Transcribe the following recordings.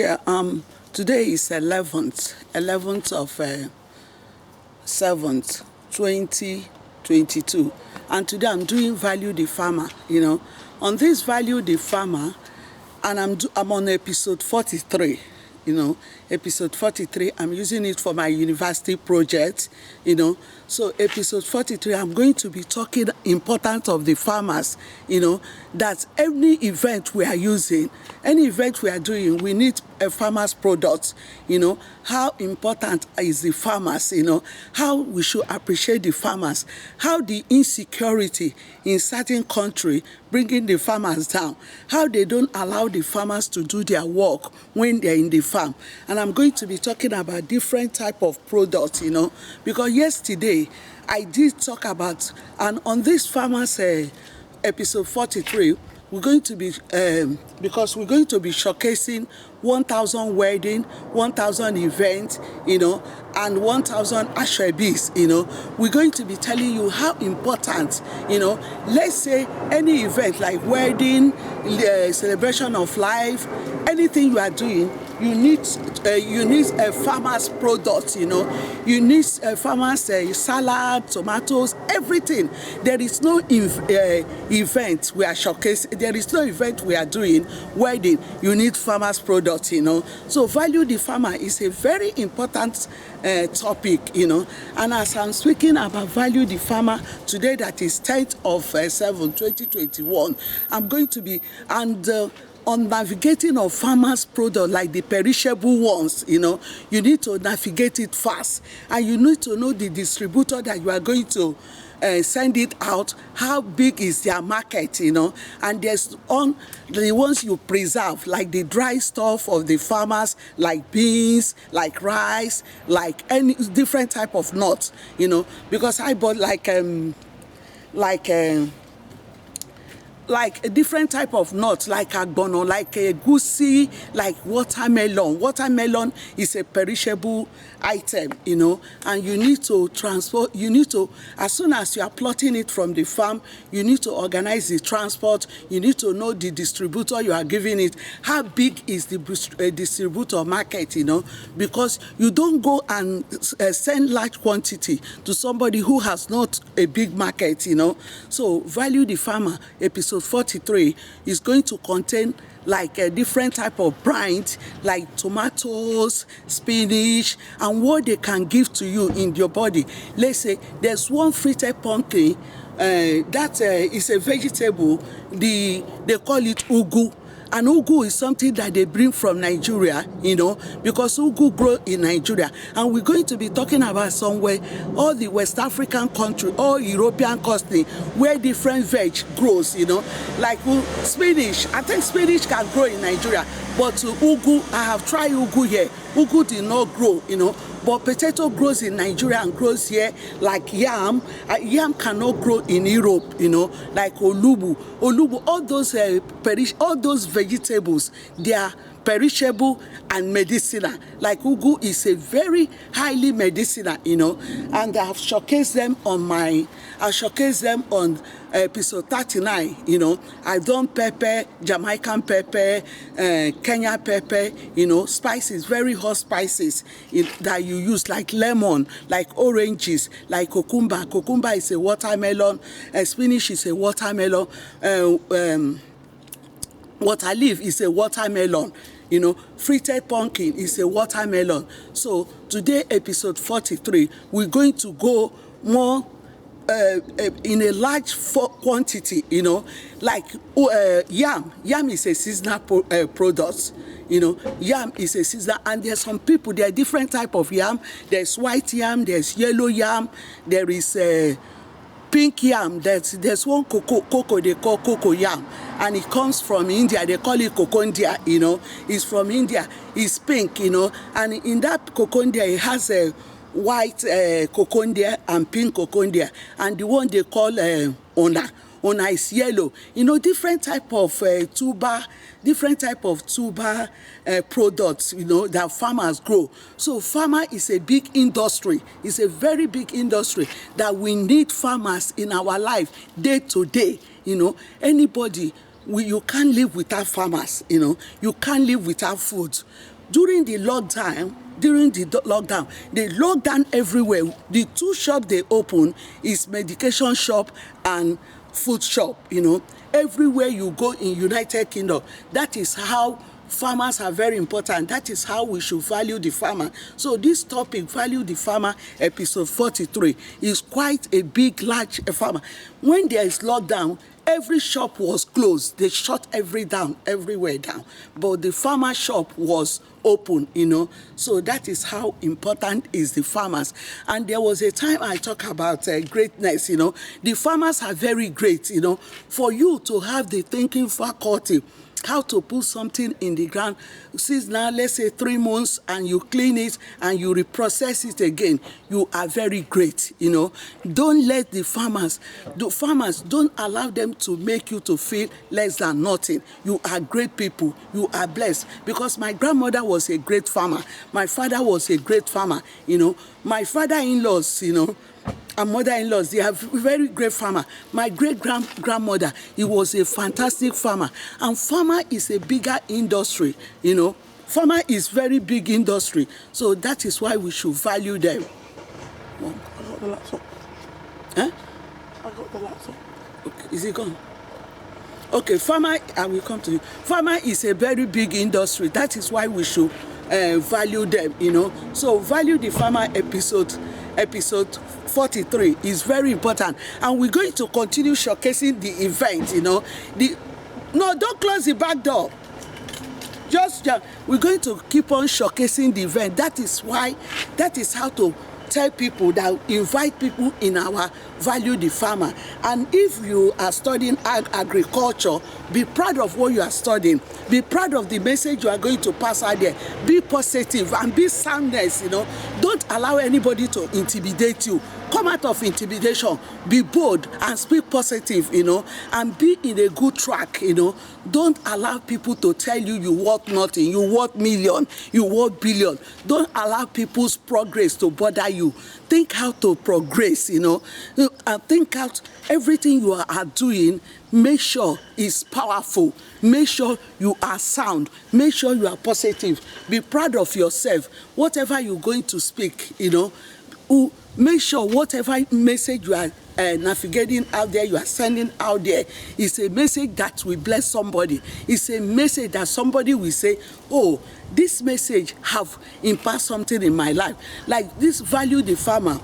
Yeah, today is 11th of 7th, 2022. And today I'm doing Value the Farmer, On this Value the Farmer, and I'm on episode 43, episode 43. I'm using it for my university project, So episode 43, I'm going to be talking importance of the farmers, that any event we are using, any event we are doing, we need a farmer's product, how important is the farmers, how we should appreciate the farmers, how the insecurity in certain country bringing the farmers down, how they don't allow the farmers to do their work when they're in the farm. And I'm going to be talking about different type of products, because yesterday I did talk about, and on this farmers episode 43, we're going to be, because we're going to be showcasing 1,000 wedding, 1,000 events, and 1,000 ashwebis, We're going to be telling you how important, let's say any event like wedding, celebration of life, anything you are doing, you need a farmer's product, You need a farmer's salad, tomatoes, everything. There is no event we are showcasing. There is no event we are doing wedding. You need farmer's product, So Value the Farmer is a very important topic, And as I'm speaking about Value the Farmer today, that is 10th of 7, 2021, I'm going to be on navigating of farmers' product, like the perishable ones, you need to navigate it fast, and you need to know the distributor that you are going to send it out, how big is their market, and there's on the ones you preserve, like the dry stuff of the farmers, like beans, like rice, like any different type of nuts, because I bought like a different type of nuts, like agbono, like a goosey, like watermelon. Watermelon is a perishable item, and you need to transport, as soon as you are plotting it from the farm, you need to organize the transport, you need to know the distributor you are giving it, how big is the distributor market, because you don't go and send large quantity to somebody who has not a big market, So Value the Farmer, episode 43, is going to contain like a different type of brine, like tomatoes, spinach, and what they can give to you in your body. Let's say there's one frited pumpkin that is a vegetable. They call it ugu. And ugu is something that they bring from Nigeria, because ugu grow in Nigeria. And we're going to be talking about somewhere, all the West African country, all European country, where different veg grows, like spinach. I think spinach can grow in Nigeria, but ugu, I have tried ugu here. Ugu did not grow, but potato grows in Nigeria and grows here, like yam. Yam cannot grow in Europe, like olubu. All those vegetables, they are perishable and medicinal. Like ugu is a very highly medicinal, and I've showcased them on episode 39, I've done pepper, Jamaican pepper, Kenya pepper, spices, very hot spices that you use, like lemon, like oranges, like cucumber. Cucumber is a watermelon, spinach is a watermelon, water leaf is a watermelon, frited pumpkin is a watermelon. So today, episode 43, we're going to go more in a large quantity, like yam. Yam is a seasonal product. Yam is a seasonal, and there's some people, there are different type of yam. There's white yam, there's yellow yam, there is pink yam. There's one cocoa they call cocoa yam, and it comes from India. They call it cocondia, It's from India. It's pink, and in that cocondia it has a white cocondia and pink cocondia, and the one they call ona is yellow. Different type of tuber products, that farmers grow. So farmer is a big industry. It's a very big industry that we need farmers in our life day to day. Anybody you can't live without farmers, you can't live without food. during the lockdown, they locked down everywhere. The two shops they open is medication shop and food shop, everywhere you go in United Kingdom. That is how farmers are very important. That is how we should value the farmer. So this topic, value the farmer, episode 43, is quite a big, large farmer. When there is lockdown, every shop was closed. They shut everywhere down. But the farmer shop was open, So that is how important is the farmers. And there was a time I talk about greatness, The farmers are very great, For you to have the thinking faculty, how to put something in the ground, since now let's say 3 months, and you clean it and you reprocess it again, you are very great. Don't let the farmers don't allow them to make you to feel less than nothing. You are great people, you are blessed, because my grandmother was a great farmer, my father was a great farmer, my father-in-laws, and mother-in-laws, they are very great farmer. My great-grandmother, he was a fantastic farmer. And farmer is a bigger industry, Farmer is very big industry. So that is why we should value them. Oh, I got the laptop. Huh? I got the laptop. Okay, is it gone? Okay, farmer, I will come to you. Farmer is a very big industry. That is why we should value them, So value the farmer episode 43 is very important, and we're going to continue showcasing the event. No, don't close the back door. We're going to keep on showcasing the event. That is how to tell people, that invite people in our value the farmer. And if you are studying agriculture, be proud of what you are studying. Be proud of the message you are going to pass out there. Be positive and be soundness, Don't allow anybody to intimidate you. Come out of intimidation. Be bold and speak positive, and be in a good track, Don't allow people to tell you worth nothing, you worth million, you worth billion. Don't allow people's progress to bother you. Think how to progress, and think out everything you are doing. Make sure it's powerful. Make sure you are sound. Make sure you are positive. Be proud of yourself. Whatever you're going to speak, make sure whatever message you are navigating out there, you are sending out there, is a message that will bless somebody. It's a message that somebody will say, oh, this message have impacted something in my life. Like this value the farmer,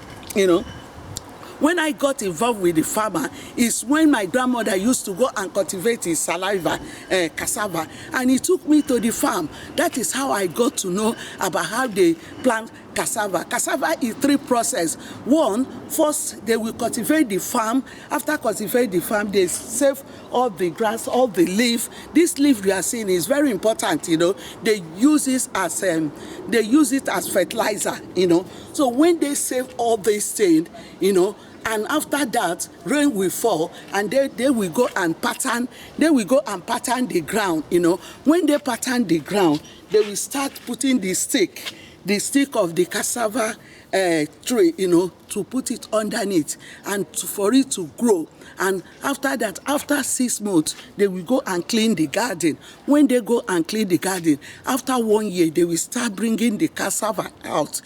When I got involved with the farmer is when my grandmother used to go and cultivate his cassava, and he took me to the farm. That is how I got to know about how they plant cassava. Cassava is 3 processes. One, first they will cultivate the farm. After cultivate the farm, they save all the grass, all the leaf. This leaf you are seeing is very important. They use it as fertilizer. So when they save all these things, and after that, rain will fall, and they will go and pattern. They will go and pattern the ground. When they pattern the ground, they will start putting the stick of the cassava tree, to put it underneath and for it to grow. And after that, after 6 months, they will go and clean the garden. When they go and clean the garden, after 1 year, they will start bringing the cassava out.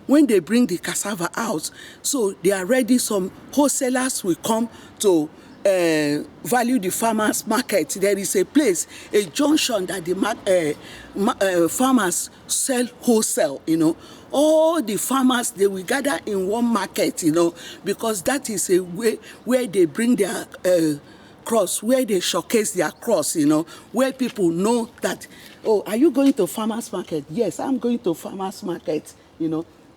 When they bring the cassava out, so they are ready. Some wholesalers will come to value the farmers market. There is a place, a junction that the farmers sell wholesale. All the farmers, they will gather in one market, because that is a way where they bring their cross, where they showcase their cross, where people know that, oh, are you going to farmers market? Yes, I'm going to farmers market.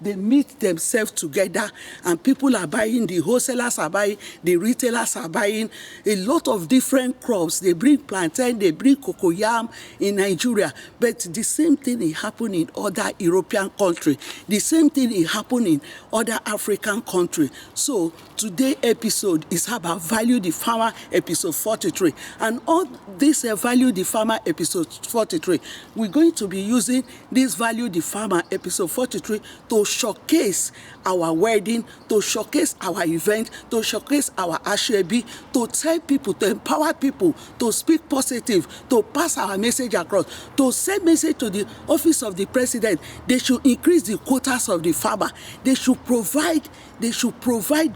They meet themselves together, and people are buying, the wholesalers are buying, the retailers are buying a lot of different crops. They bring plantain, they bring cocoyam in Nigeria, but the same thing is happening in other European countries. The same thing is happening in other African countries. So today's episode is about Value the Farmer, episode 43. And all this Value the Farmer, episode 43, we're going to be using this Value the Farmer, episode 43, to showcase our wedding, to showcase our event, to showcase our ashwebi, to tell people, to empower people, to speak positive, to pass our message across, to send message to the office of the president. They should increase the quotas of the farmer. They should provide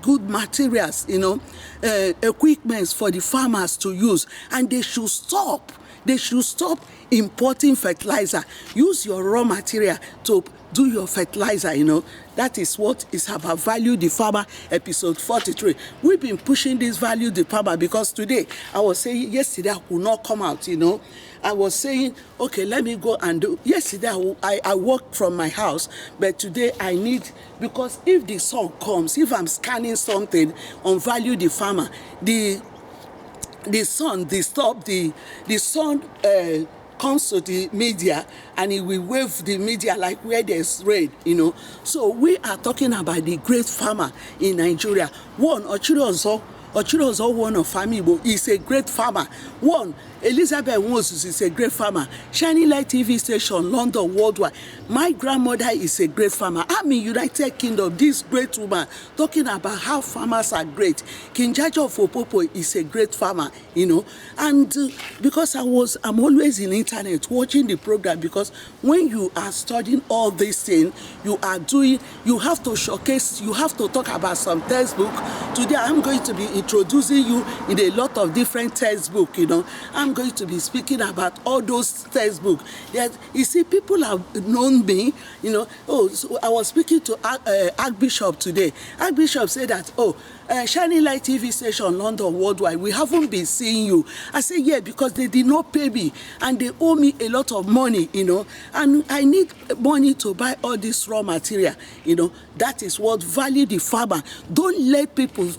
good materials, equipment for the farmers to use, and they should stop importing fertilizer. Use your raw material to do your fertilizer. That is what is about Value the Farmer, episode 43. We've been pushing this Value the Farmer because today, I was saying yesterday I could not come out, I was saying, okay, let me go and do. Yesterday I worked from my house, but today I need, because if the sun comes, if I'm scanning something on Value the Farmer, the sun comes to the media and it will wave the media like where there's rain, So we are talking about the great farmer in Nigeria. One, Ochirozo, one of Famibo, is a great farmer. One, Elizabeth Moses is a great farmer. Shining Light TV station, London, worldwide. My grandmother is a great farmer. I'm in United Kingdom, this great woman, talking about how farmers are great. King Jaja of Opopo is a great farmer, And because I'm always in internet watching the program, because when you are studying all these things, you have to showcase, you have to talk about some textbook. Today, I'm going to be introducing you in a lot of different textbooks, I'm going to be speaking about all those textbooks. You see, people have known me, so I was speaking to Archbishop today. Archbishop said that, Shining Light TV station, London, worldwide, we haven't been seeing you. I said, yeah, because they did not pay me and they owe me a lot of money, and I need money to buy all this raw material, That is what Value the Farmer. Don't let people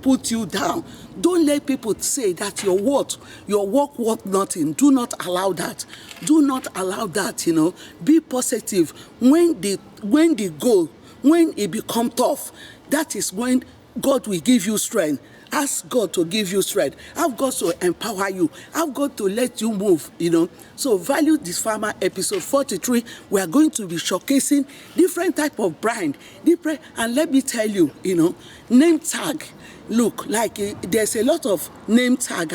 put you down. Don't let people say that your work worth nothing. Do not allow that. Do not allow that, Be positive. When it becomes tough, that is when God will give you strength. Ask God to give you strength. Ask God to empower you. Ask God to let you move, So Value this Farmer, episode 43, we are going to be showcasing different type of brand. And let me tell you, name tag. Look, like there's a lot of name tag.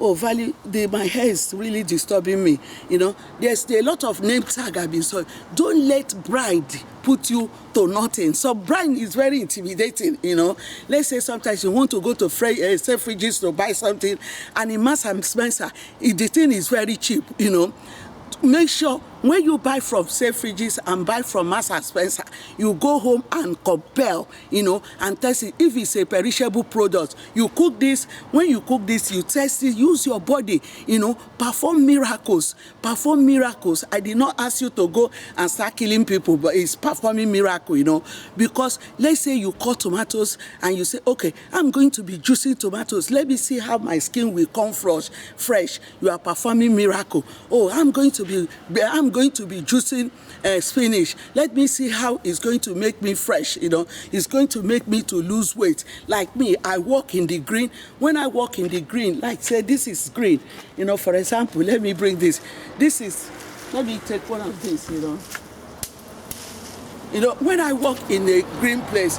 Value, my hair is really disturbing me. There's a lot of name tag. So don't let brand put you to nothing. So brand is very intimidating. Let's say sometimes you want to go to Selfridges to buy something, and in Marks and Spencer, the thing is very cheap. Make sure when you buy from Selfridges and buy from Marks and Spencer, you go home and compare, and test it. If it's a perishable product, you cook this. When you cook this, you test it. Use your body, perform miracles. Perform miracles. I did not ask you to go and start killing people, but it's performing miracle, Because let's say you cut tomatoes and you say, okay, I'm going to be juicing tomatoes. Let me see how my skin will come fresh. You are performing miracle. I'm going to be juicing spinach. Let me see how it's going to make me fresh. It's going to make me to lose weight. Like me, I walk in the green. When I walk in the green, like say this is green. For example, let me bring this. Let me take one of these. When I walk in a green place,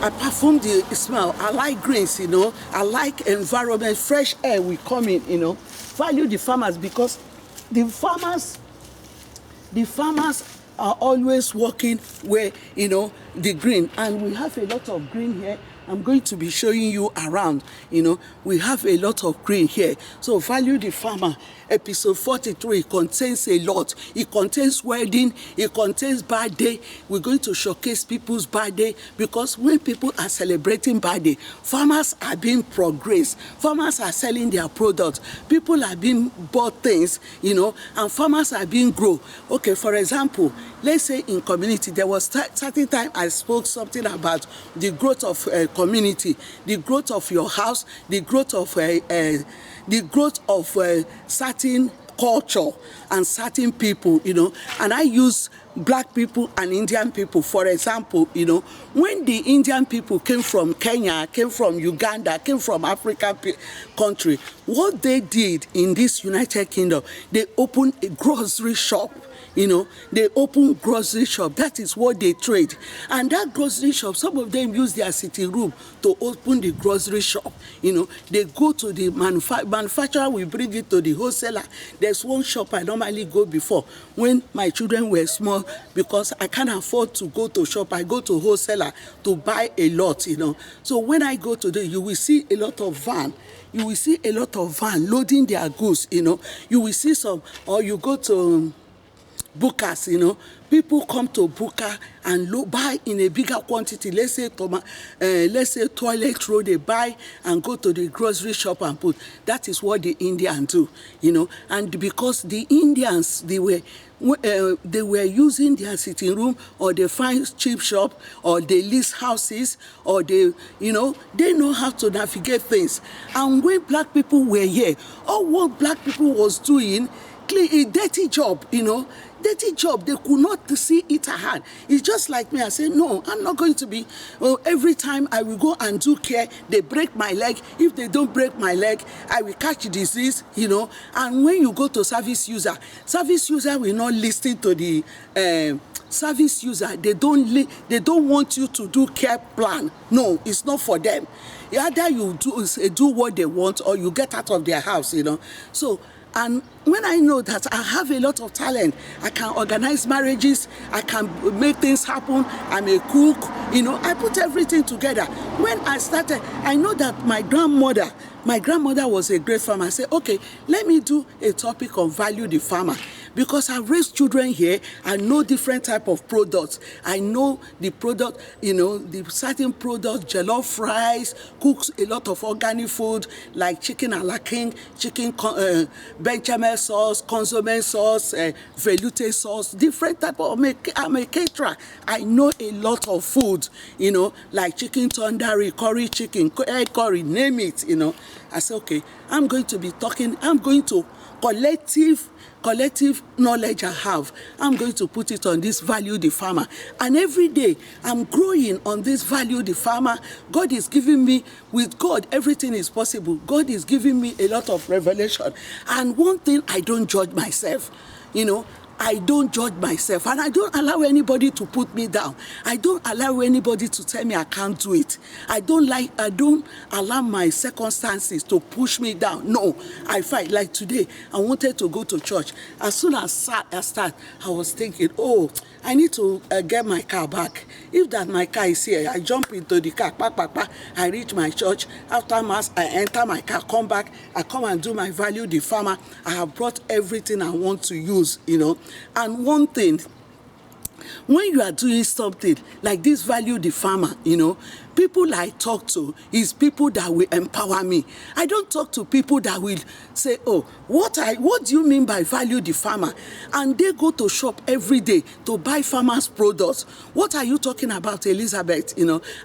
I perform the smell. I like greens. I like environment. Fresh air will come in. Value the farmers, because the farmers are always working where, the green. And we have a lot of green here. I'm going to be showing you around. We have a lot of green here. So Value the Farmer, episode 43 contains a lot. It contains wedding. It contains birthday. We're going to showcase people's birthday, because when people are celebrating birthday, farmers are being progressed. Farmers are selling their products. People are being bought things, and farmers are being grown. Okay, for example, let's say in community, there was certain time I spoke something about the growth of community, the growth of your house, the growth of certain culture and certain people, and I use black people and Indian people, for example. When the Indian people came from Kenya, came from Uganda, came from African country, what they did in this United Kingdom, they opened a grocery shop. They open grocery shop. That is what they trade. And that grocery shop, some of them use their sitting room to open the grocery shop. They go to the manufacturer will bring it to the wholesaler. There's one shop I normally go before when my children were small, because I can't afford to go to shop. I go to wholesaler to buy a lot. So when I go to you will see a lot of van. You will see a lot of van loading their goods. You will see some, or you go to Bookers, people come to Booker and buy in a bigger quantity. Let's say toilet roll, they buy and go to the grocery shop and put. That is what the Indians do, And because the Indians, they were using their sitting room, or they find cheap shop, or they lease houses, or they know how to navigate things. And when black people were here, all what black people was doing, a dirty job, dirty job. They could not see it ahead. It's just like me. I say, no, I'm not going to be, every time I will go and do care, they break my leg. If they don't break my leg, I will catch disease, And when you go to service user will not listen to the service user. They don't want you to do care plan. No, it's not for them. Either you do what they want, or you get out of their house, So, and when I know that I have a lot of talent, I can organize marriages, I can make things happen, I'm a cook, I put everything together. When I started, I know that my grandmother was a great farmer. I said, okay, let me do a topic on value the farmer. Because I've raised children here, I know different type of products. I know the product, the certain products, jollof rice, cooks a lot of organic food like chicken a la king, chicken bechamel sauce, consomme sauce, velouté sauce, different type of. I'm a caterer. I know a lot of food, like chicken tandoori, curry chicken, egg curry, name it, I said, okay, I'm going to collective knowledge I have, I'm going to put it on this value the farmer. And every day I'm growing on this value the farmer. God is giving me, with God everything is possible. God is giving me a lot of revelation. And one thing, I don't judge myself. I don't judge myself, and I don't allow anybody to put me down. I don't allow anybody to tell me I can't do it. I don't allow my circumstances to push me down. No, I fight. Like today, I wanted to go to church. As soon as I start, I was thinking, oh, I need to get my car back. If that my car is here, I jump into the car, I reach my church. After mass, I enter my car, come back, I come and do my value the farmer. I have brought everything I want to use, And one thing, when you are doing something like this, value the farmer, people I talk to is people that will empower me. I don't talk to people that will say, oh, what do you mean by value the farmer? And they go to shop every day to buy farmers' products. What are you talking about, Elizabeth?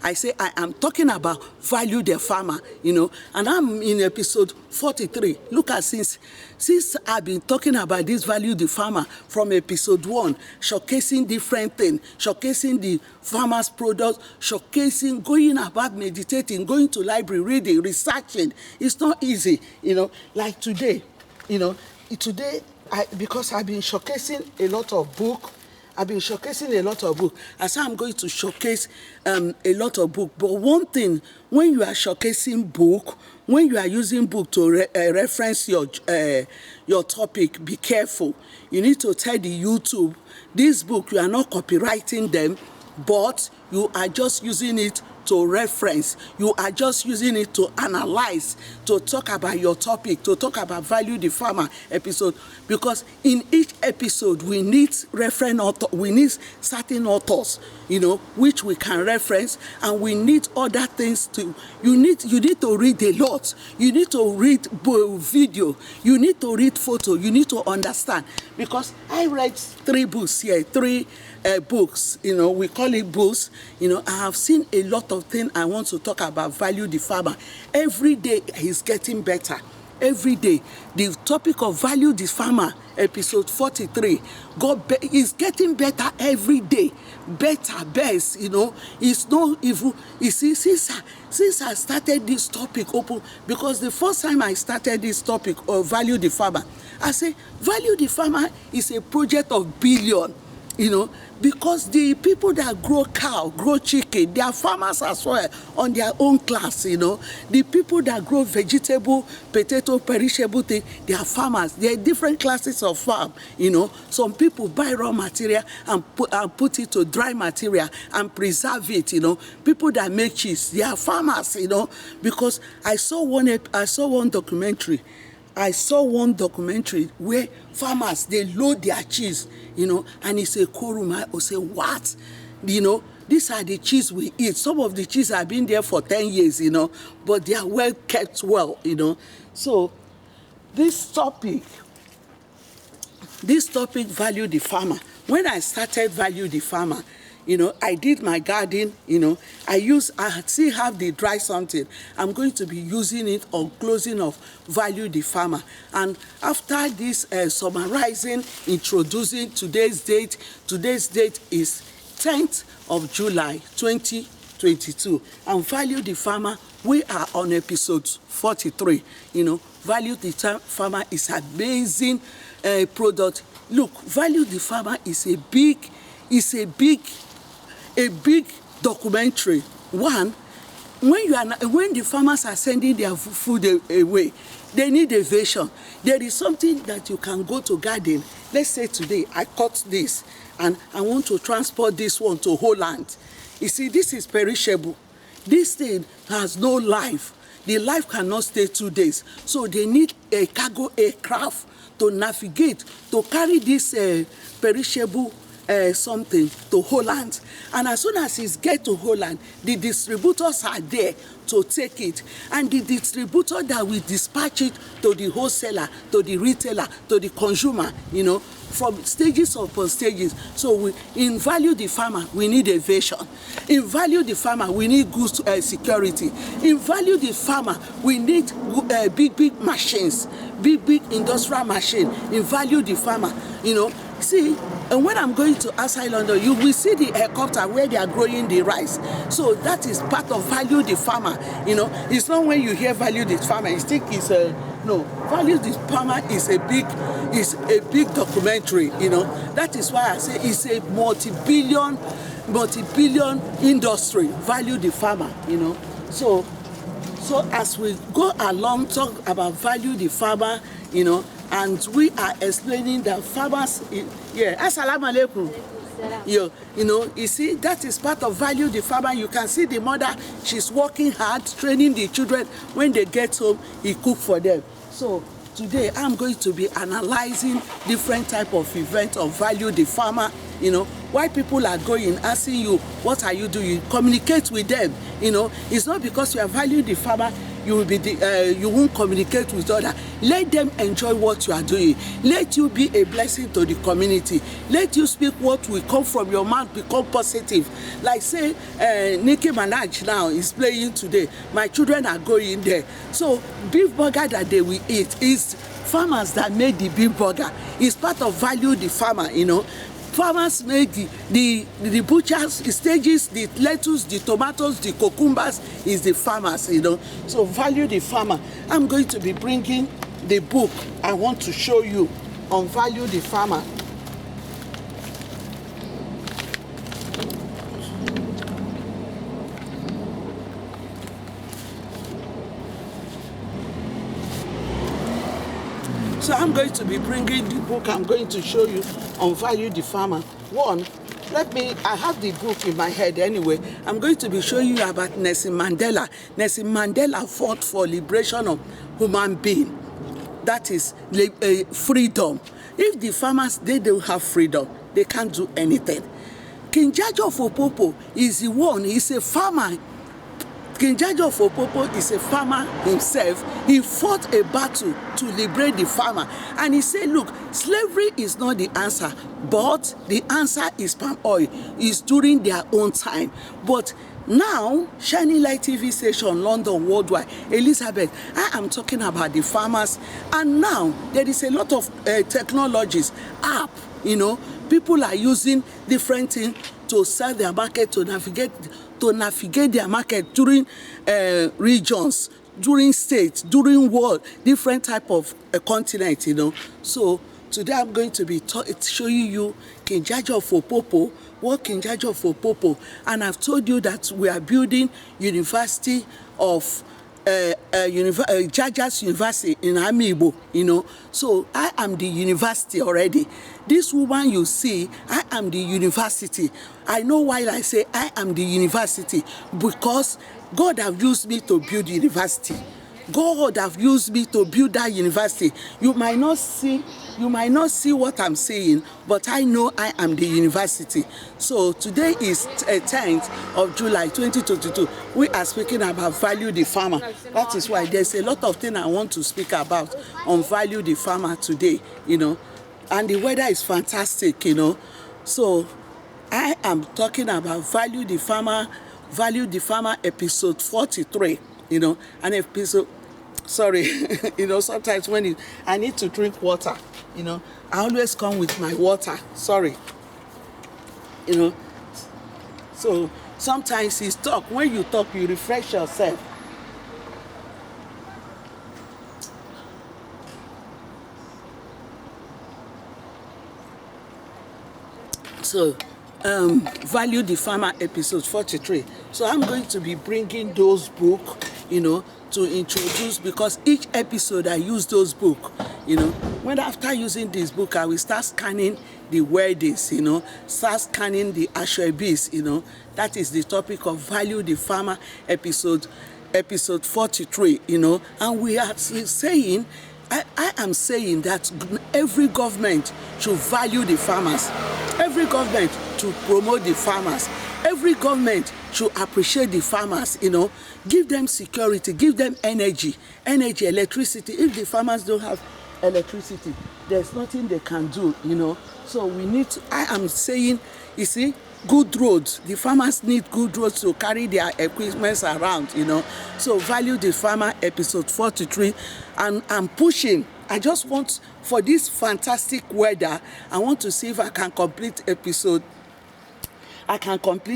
I say, I am talking about value the farmer, and I'm in episode 43. Look at since I've been talking about this value the farmer from episode 1, showcasing different things, showcasing the farmers' products, showcasing, going about meditating, going to library, reading, researching. It's not easy, like today, because I've been showcasing a lot of books. I said I'm going to showcase a lot of books. But one thing, when you are showcasing book, when you are using book to reference your topic, be careful. You need to tell the YouTube, this book, you are not copywriting them, but you are just using it to reference. You are just using it to analyze, to talk about your topic, to talk about value the farmer episode. Because in each episode, we need reference author, we need certain authors, which we can reference, and we need other things too. You need to read a lot. You need to read video. You need to read photo. You need to understand. Because I read 3 books here, 3 books, we call it books. I have seen a lot of things I want to talk about value the farmer. Every day he's getting better. every day. The topic of value the farmer, episode 43, is getting better every day. Better, best, it's no evil. You see, since I started this topic open, because the first time I started this topic of value the farmer, I say value the farmer is a project of billion, because the people that grow cow, grow chicken, they are farmers as well on their own class, The people that grow vegetable, potato, perishable thing, they are farmers. There are different classes of farm, Some people buy raw material and put it to dry material and preserve it, People that make cheese, they are farmers, Because I saw one documentary. Where farmers, they load their cheese, and it's a quorum. I will say, what? These are the cheese we eat. Some of the cheese have been there for 10 years, but they are well kept well, So this topic, value the farmer. When I started value the farmer, I did my garden, I still have the dry something. I'm going to be using it on closing of value the farmer. And after this summarizing, introducing today's date is 10th of July, 2022. And value the farmer, we are on episode 43. Value the farmer is amazing product. Look, value the farmer is a big documentary. One, when the farmers are sending their food away, they need a vision. There is something that you can go to garden. Let's say today I cut this and I want to transport this one to Holland. You see, this is perishable. This thing has no life. The life cannot stay 2 days. So they need a cargo aircraft to navigate, to carry this perishable something to Holland. And as soon as it gets to Holland, the distributors are there to take it. And the distributor that will dispatch it to the wholesaler, to the retailer, to the consumer, from stages upon stages. So in value the farmer, we need a vision. In value the farmer, we need good security. In value the farmer, we need big machines, big industrial machine. In value the farmer, See, and when I'm going to outside London, you will see the helicopter where they are growing the rice. So that is part of value the farmer. It's not when you hear value the farmer, you think it's no. Value the farmer is a big documentary. That is why I say it's a multi-billion industry. Value the farmer. So as we go along, talk about value the farmer. And we are explaining that farmers, assalamu alaikum. You see, that is part of value the farmer. You can see the mother, she's working hard, training the children. When they get home, he cook for them. So today I'm going to be analyzing different type of event of value the farmer. Why people are going, asking you, what are you doing? Communicate with them. It's not because you are value the farmer, you won't communicate with others. Let them enjoy what you are doing. Let you be a blessing to the community. Let you speak what will come from your mouth become positive. Like say, Nicki Minaj now is playing today. My children are going there. So beef burger that they will eat is farmers that made the beef burger. It's part of value the farmer, Farmers make the butchers stages, the lettuce, the tomatoes, the cucumbers is the farmers, So value the farmer. I'm going to be bringing the book I want to show you on value the farmer. So I'm going to be bringing the book I'm going to show you on value the farmer. One, I have the book in my head anyway. I'm going to be showing you about Nelson Mandela. Nelson Mandela fought for liberation of human being. That is freedom. If the farmers, they don't have freedom, they can't do anything. King Jaja of Opopo is the one, he's a farmer. King Jaja of Opopo is a farmer himself. He fought a battle to liberate the farmer. And he said, look, slavery is not the answer, but the answer is palm oil. It's during their own time. But Now, Shining Light TV station, London, worldwide, Elizabeth, I am talking about the farmers. And now, there is a lot of technologies, app, people are using different things to sell their market, to navigate their market during regions, during states, during world, different type of continent, So today I'm going to be showing you Kinjajo for Popo, what Kinjajo for Popo, and I've told you that we are building University of Jaja's University in Amiibo, So I am the university already. This woman you see, I am the university. I know why I say I am the university, because God have used me to build university. God have used me to build that university. You might not see what I'm saying, but I know I am the university. So today is 10th of July 2022. We are speaking about value the farmer. That is why there's a lot of things I want to speak about on value the farmer today, And the weather is fantastic, So I am talking about value the farmer episode 43, an episode. Sorry, sometimes when I need to drink water, I always come with my water. Sorry, So sometimes it's talk. When you talk, you refresh yourself. So, value the farmer episode 43. So I'm going to be bringing those books, to introduce, because each episode I use those books, when after using this book, I will start scanning the wordings, start scanning the ashwebis, that is the topic of value the farmer episode 43, and we are saying, I am saying that every government should value the farmers. Every government should promote the farmers. Every government should appreciate the farmers, give them security, give them energy, electricity. If the farmers don't have electricity, there's nothing they can do, So we need to, I am saying, you see, good roads. The farmers need good roads to carry their equipment around, So value the farmer episode 43, and I'm pushing. I just want, for this fantastic weather, I want to see if I can complete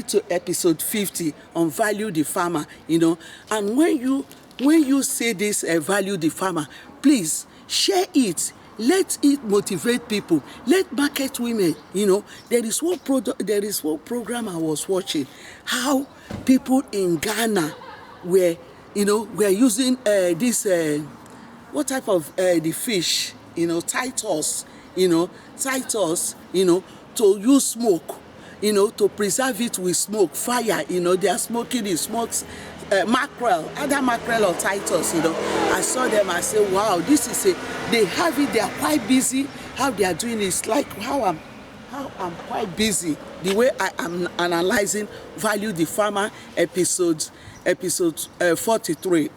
to episode 50 on value the farmer, And when you say this, value the farmer, please share it. Let it motivate people. Let market women, there is one program I was watching, how people in Ghana were using this what type of the fish, Titus, to use smoke, to preserve it with smoke, fire, they are smoking it, smokes mackerel, either mackerel or Titus, I saw them, I said, wow, this is they have it, they are quite busy. How they are doing is like how I'm quite busy. The way I am analyzing value the farmer episode 43,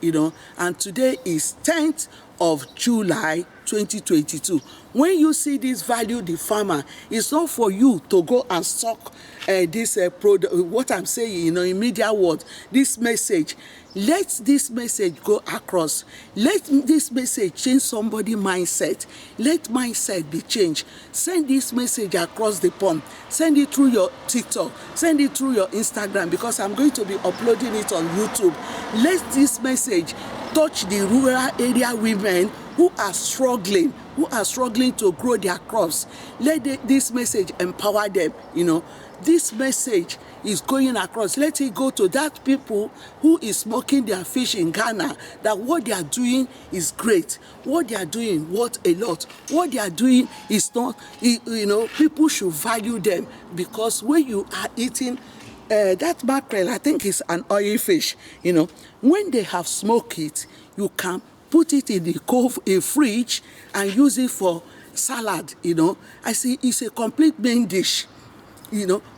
and today is 10th of July 2022. When you see this value the farmer, it's not for you to go and stock this product. What I'm saying, in media world, this message, let this message go across. Let this message change somebody's mindset. Let mindset be changed. Send this message across the pond. Send it through your TikTok. Send it through your Instagram, because I'm going to be uploading it on YouTube. Let this message touch the rural area women who are struggling to grow their crops. Let this message empower them. This message is going across. Let it go to that people who is smoking their fish in Ghana, that what they are doing is great. What they are doing worth a lot. What they are doing is not, people should value them, because when you are eating that mackerel, I think it's an oil fish, when they have smoked it, you can put it in the fridge and use it for salad, I see it's a complete main dish.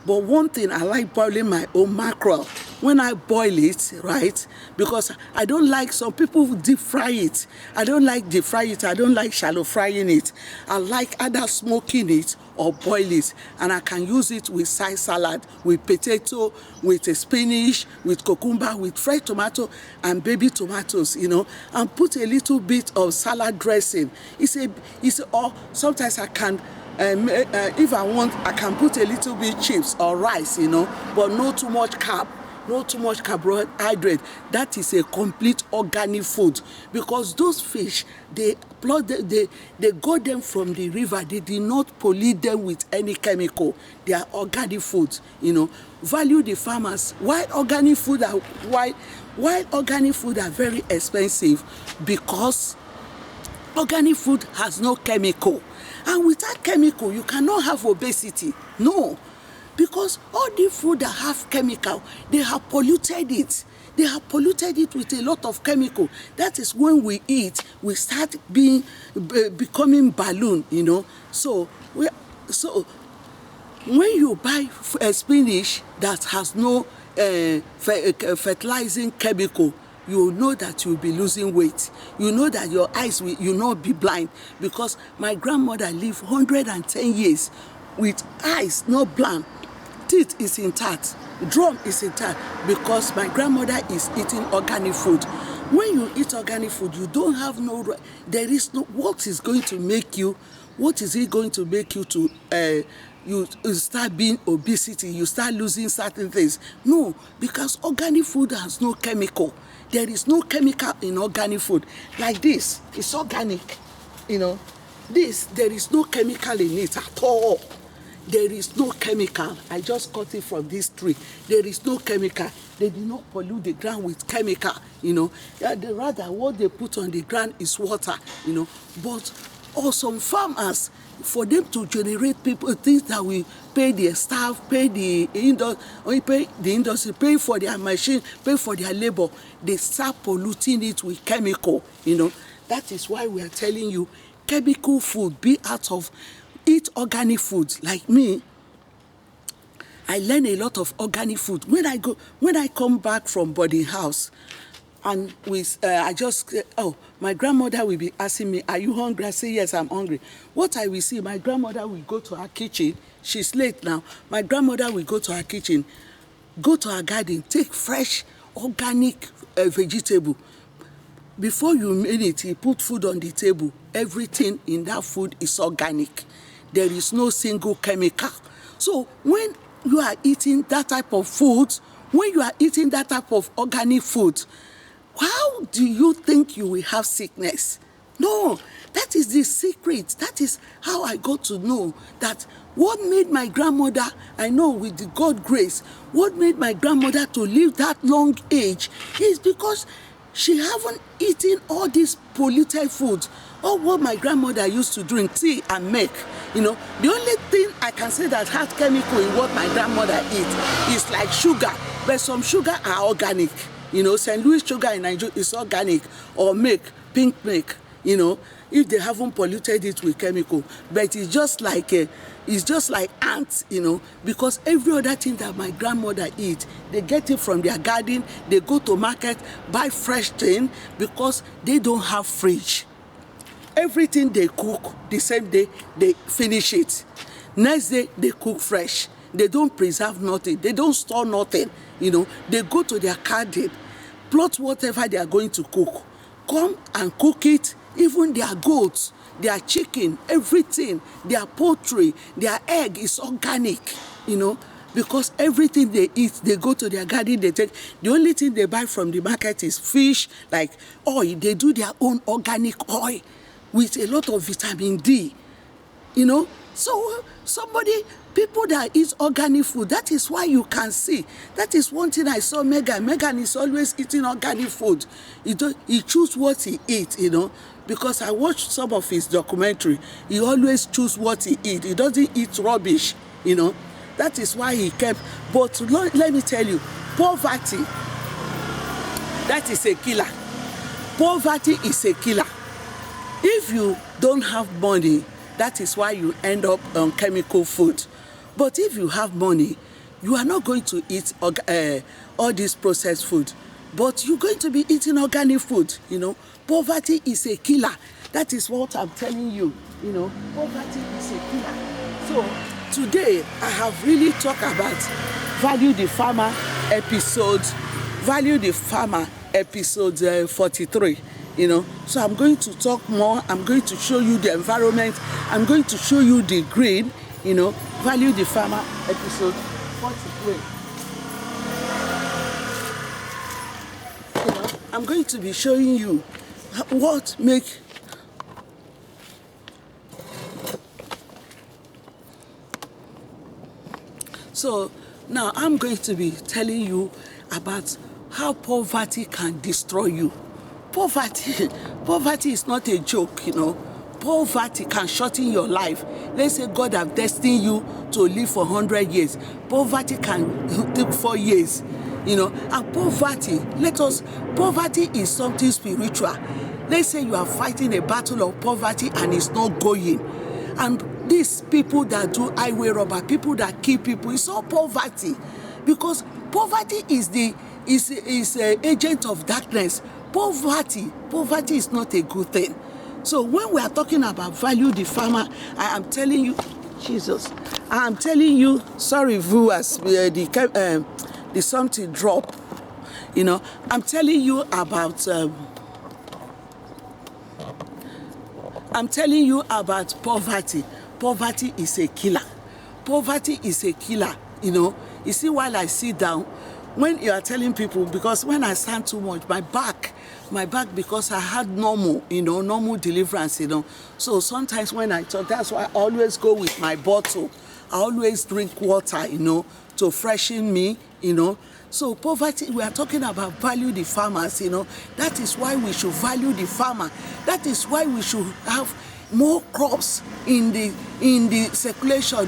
But one thing, I like boiling my own mackerel. when I boil it, right, because I don't like, some people deep fry it. I don't like deep fry it. I don't like shallow frying it. I like either smoking it or boil it, and I can use it with side salad, with potato, with a spinach, with cucumber, with fresh tomato and baby tomatoes, and put a little bit of salad dressing. Or sometimes I can, if I want, I can put a little bit chips or rice, but not too much carb. Not too much carbohydrate. That is a complete organic food, because those fish, they got them from the river. They did not pollute them with any chemical. They are organic foods. Value the farmers. Why organic food are very expensive? Because organic food has no chemical, and without chemical you cannot have obesity. No. Because all the food that have chemical, they have polluted it. They have polluted it with a lot of chemical. That is when we eat, we start becoming balloon, So when you buy a spinach that has no fertilizing chemical, you know that you'll be losing weight. You know that your eyes will not be blind. Because my grandmother lived 110 years with eyes not blind. Teeth is intact, drum is intact, because my grandmother is eating organic food. When you eat organic food, you don't have there is no, what is it going to make you to, you start being obesity, you start losing certain things? No, because organic food has no chemical. There is no chemical in organic food. Like this, it's organic, This, there is no chemical in it at all. There is no chemical. I just cut it from this tree. There is no chemical. They did not pollute the ground with chemical, Rather, what they put on the ground is water, But some farmers, for them to generate people, things that will pay their staff, pay the industry, pay for their machine, pay for their labor, they start polluting it with chemical, That is why we are telling you, chemical food, eat organic foods. Like me, I learn a lot of organic food. When I come back from boarding house, and my grandmother will be asking me, "Are you hungry?" I say, "Yes, I'm hungry." What I will see, my grandmother will go to her kitchen. She's late now. My grandmother will go to her kitchen, go to her garden, take fresh organic vegetable. Before you made it, he put food on the table. Everything in that food is organic. There is no single chemical. So when you are eating that type of food, when you are eating that type of organic food, how do you think you will have sickness? No, that is the secret. That is how I got to know that what made my grandmother, I know with the God grace, what made my grandmother to live that long age is because she haven't eaten all these polluted foods. Or what my grandmother used to drink, tea and milk. The only thing I can say that had chemical in what my grandmother eat is like sugar. But some sugar are organic. St. Louis sugar in Nigeria is organic, or milk, pink milk, if they haven't polluted it with chemical. But it's just like ants, because every other thing that my grandmother eat, they get it from their garden. They go to market, buy fresh thing, because they don't have fridge. Everything they cook, the same day, they finish it. Next day, they cook fresh. They don't preserve nothing. They don't store nothing. They go to their garden, plot whatever they are going to cook, come and cook it. Even their goats, their chicken, everything, their poultry, their egg is organic, because everything they eat, they go to their garden, they take. The only thing they buy from the market is fish, like oil. They do their own organic oil with a lot of vitamin D, So people that eat organic food, that is why you can see. That is one thing I saw Megan. Megan is always eating organic food. He choose what he eats, because I watched some of his documentary. He always choose what he eats. He doesn't eat rubbish, That is why he kept. But let me tell you, poverty, that is a killer. Poverty is a killer. If you don't have money, that is why you end up on chemical food. But if you have money, you are not going to eat all this processed food, but you're going to be eating organic food. Poverty is a killer. That is what I'm telling you. Poverty is a killer. So today I have really talked about Value the Farmer episode 43. So I'm going to talk more. I'm going to show you the environment. I'm going to show you the green. Value the Farmer episode 43. I'm going to be showing you what make so now I'm going to be telling you about how poverty can destroy you. Poverty is not a joke. Poverty can shorten your life. Let's say God have destined you to live for 100 years. Poverty can take 4 years. And poverty is something spiritual. Let's say you are fighting a battle of poverty and it's not going. And these people that do highway robber, people that kill people, it's all poverty. Because poverty is an agent of darkness. Poverty is not a good thing. So when we are talking about Value the Farmer, I am telling you, sorry viewers, the something drop. I'm telling you about poverty. Poverty is a killer. Poverty is a killer. You see, while I sit down, when you are telling people, because when I stand too much, my back, because I had normal deliverance, So sometimes when I talk, that's why I always go with my bottle. I always drink water, to freshen me, So poverty, we are talking about value the farmers, That is why we should value the farmer. That is why we should have more crops in the circulation,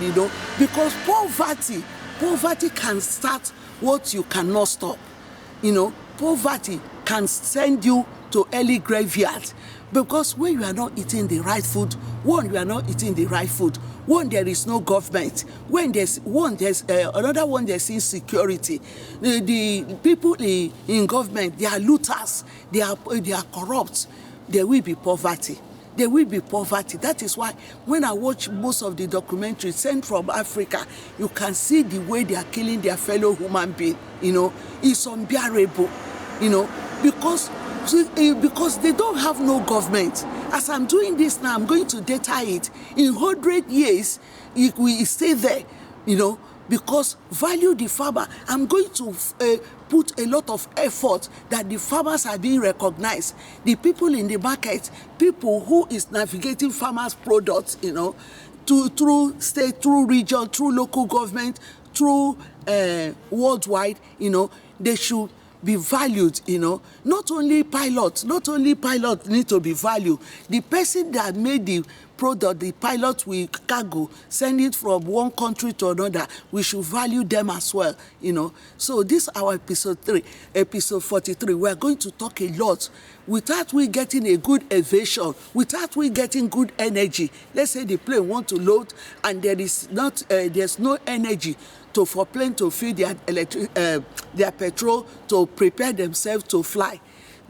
because poverty can start what you cannot stop. Poverty can send you to early graveyard, because when you are not eating the right food, there is no government. When there's another one, there's insecurity. The people in government, they are looters, they are corrupt. There will be poverty. That is why when I watch most of the documentaries sent from Africa, you can see the way they are killing their fellow human being. It's unbearable. Because they don't have no government. As I'm doing this now, I'm going to data it. In 100 years, it will stay there, because Value the Farmer. I'm going to put a lot of effort that the farmers are being recognized. The people in the market, people who is navigating farmers' products, through state, through region, through local government, through worldwide, they should be valued. Not only pilots need to be valued. The person that made the product, the pilot with cargo, send it from one country to another, we should value them as well. So this is our episode 43. We are going to talk a lot without we getting a good aviation, without we getting good energy. Let's say the plane want to load and there's no energy for plane to fill their petrol to prepare themselves to fly.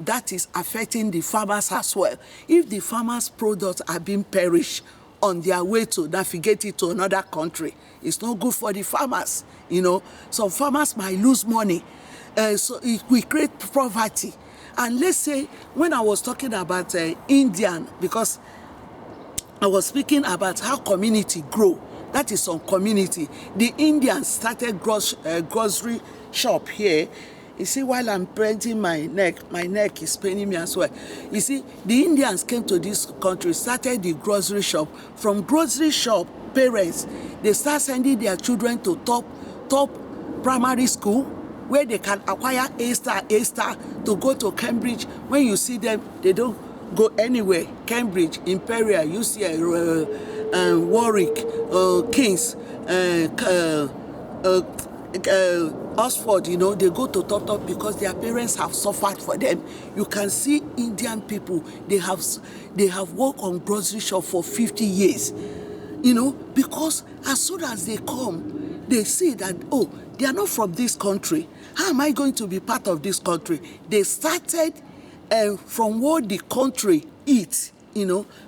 That is affecting the farmers as well. If the farmers' products are being perished on their way to navigate it to another country, it's not good for the farmers. Some farmers might lose money. So we create poverty. And let's say when I was talking about Indian, because I was speaking about how community grow. That is on community. The Indians started grocery shop here. You see, while I'm painting my neck is paining me as well. You see, the Indians came to this country, started the grocery shop. From grocery shop, parents, they start sending their children to top primary school, where they can acquire A star, to go to Cambridge. When you see them, they don't go anywhere. Cambridge, Imperial, UCL, Warwick, King's, Oxford, they go to top because their parents have suffered for them. You can see Indian people, they have worked on grocery shop for 50 years, because as soon as they come, they see that, They are not from this country. How am I going to be part of this country? They started from what the country eats,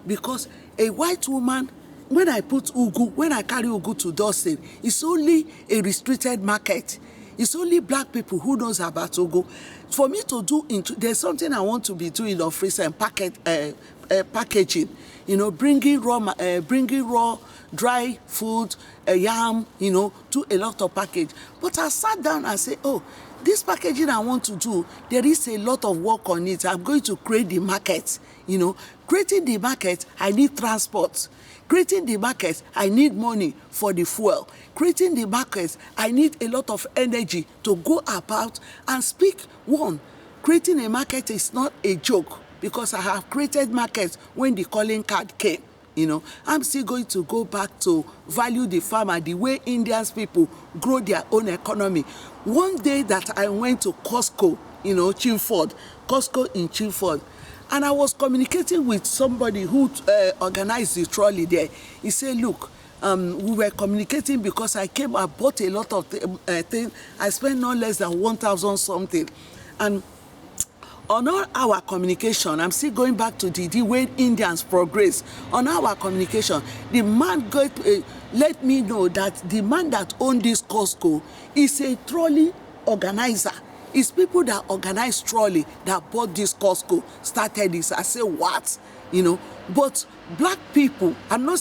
because a white woman, when I put ugu, when I carry ugu to Dustin, it's only a restricted market. It's only black people who knows about ugu. For me to do, there's something I want to be doing of recent packaging, bringing raw dry food, yam, do a lot of package. But I sat down and said, oh, this packaging I want to do, there is a lot of work on it. I'm going to create the market. Creating the market, I need transport. Creating the market, I need money for the fuel. Creating the market, I need a lot of energy to go about and speak. One, creating a market is not a joke, because I have created markets when the calling card came. I'm still going to go back to value the farmer, the way Indians people grow their own economy. One day that I went to Costco, Costco in Chilford, and I was communicating with somebody who organized the trolley there. He said, look, we were communicating because I bought a lot of things. I spent no less than 1,000 something. And on all our communication, I'm still going back to the way Indians progress. On our communication, the man let me know that the man that owned this Costco is a trolley organizer. It's people that organize trolley that bought this Costco, started this. I say, what? But black people, I'm not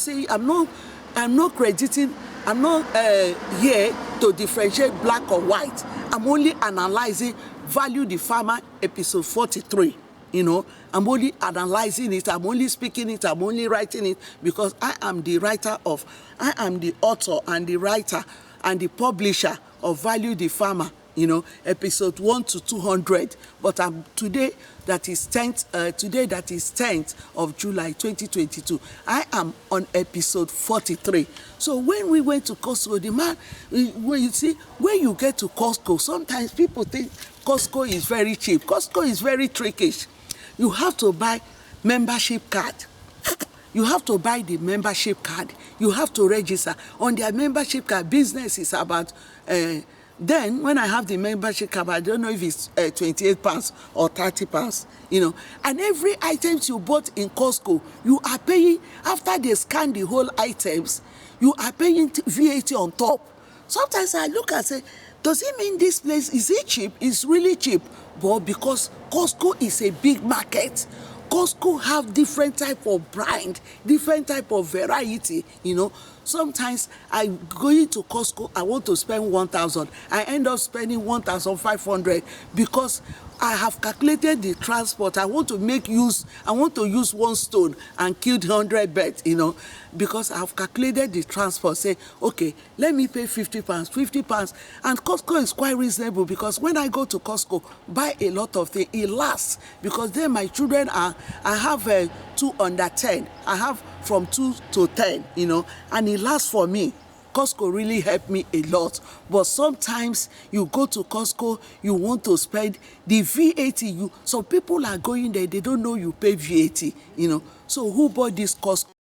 crediting, I'm not here to differentiate black or white. I'm only analyzing Value the Farmer, episode 43. I'm only analyzing it, I'm only speaking it, I'm only writing it, because I am the author and the writer and the publisher of Value the Farmer, episode 1 to 200. But today that is 10th of July 2022. I am on episode 43. So when we went to Costco, the man, when you get to Costco, sometimes people think Costco is very cheap. Costco is very trickish. You have to buy membership card. You have to buy the membership card. You have to register. On their membership card, business is about, then when I have the membership card, I don't know if it's 28 pounds or 30 pounds, And every item you bought in Costco, you are paying, after they scan the whole items, you are paying VAT on top. Sometimes I look and say, does it mean this place, is it cheap? It's really cheap. But because Costco is a big market, Costco have different type of brand, different type of variety, Sometimes I go into Costco, I want to spend 1,000. I end up spending 1,500 because I have calculated the transport. I want to use one stone and kill 100 birds, because I have calculated the transport. Say, okay, let me pay 50 pounds, 50 pounds. And Costco is quite reasonable, because when I go to Costco, buy a lot of things, it lasts, because then my children I have 2 under 10. I have from 2 to 10, and it lasts for me. Costco really helped me a lot. But sometimes you go to Costco, you want to spend the VAT. Some people are going there, they don't know you pay VAT, So who bought this Costco?